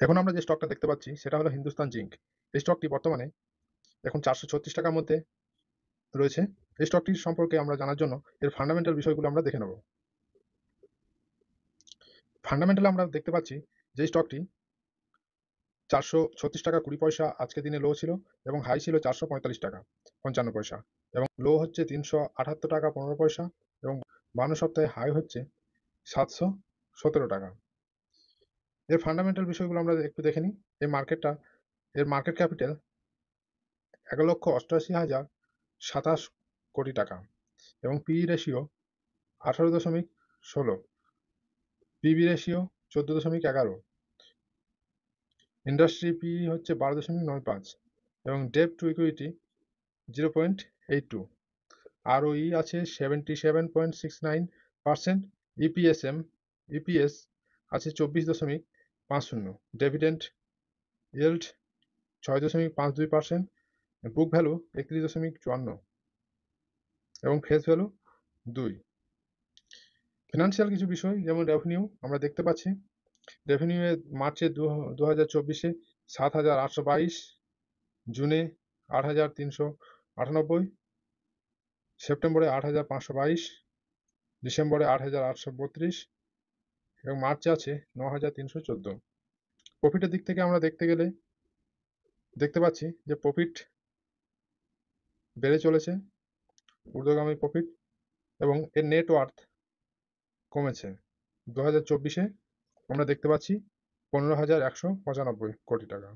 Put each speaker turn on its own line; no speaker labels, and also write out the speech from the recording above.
এখন আমরা যে স্টকটা দেখতে পাচ্ছি সেটা হলো হিন্দুস্তান জিঙ্ক। এই স্টকটি বর্তমানে এখন 436 টাকার মধ্যে রয়েছে। এই স্টকটি সম্পর্কে আমরা জানার জন্য এর ফান্ডামেন্টাল বিষয়গুলো আমরা দেখে নেব। ফান্ডামেন্টাল আমরা দেখতে পাচ্ছি যে স্টকটি 436 টাকা 20 পয়সা আজকে দিনে লো ছিল এবং হাই ছিল 445 টাকা 55 পয়সা এবং লো হচ্ছে 378 টাকা 15 পয়সা এবং 52 সপ্তাহে হাই হচ্ছে 717 টাকা। এর ফান্ডামেন্টাল বিষয়গুলো আমরা একটু দেখে নিই। এর মার্কেট ক্যাপিটাল 1,88,027 কোটি টাকা এবং পিই রেশিও 18.16, পিবি রেশিও 14.11, ইন্ডাস্ট্রি পিই হচ্ছে 12.95 এবং ডেট টু ইকুইটি 0.82, ROE আছে 77.69%, ইপিএস আছে 24.50, ডিভিডেন্ড ইয়েল্ড 6.52%, বুক ভ্যালু 31.54 এবং ফেস ভ্যালু 2। ফিনান্সিয়াল কিছু বিষয় যেমন রেভিনিউ আমরা দেখতে পাচ্ছি। রেভিনিউ মার্চে 2024-এ 7,822, জুনে 8,398, সেপ্টেম্বরে 8,522, ডিসেম্বরে 8,832 এবং মার্চে আছে 9,314। প্রফিটের দিক থেকে আমরা দেখতে পাচ্ছি যে প্রফিট বেড়ে চলেছে, ঊর্ধ্বগামী প্রফিট, এবং এর নেট ওয়ার্থ কমেছে। 2024-এ আমরা দেখতে পাচ্ছি 15,195 কোটি টাকা।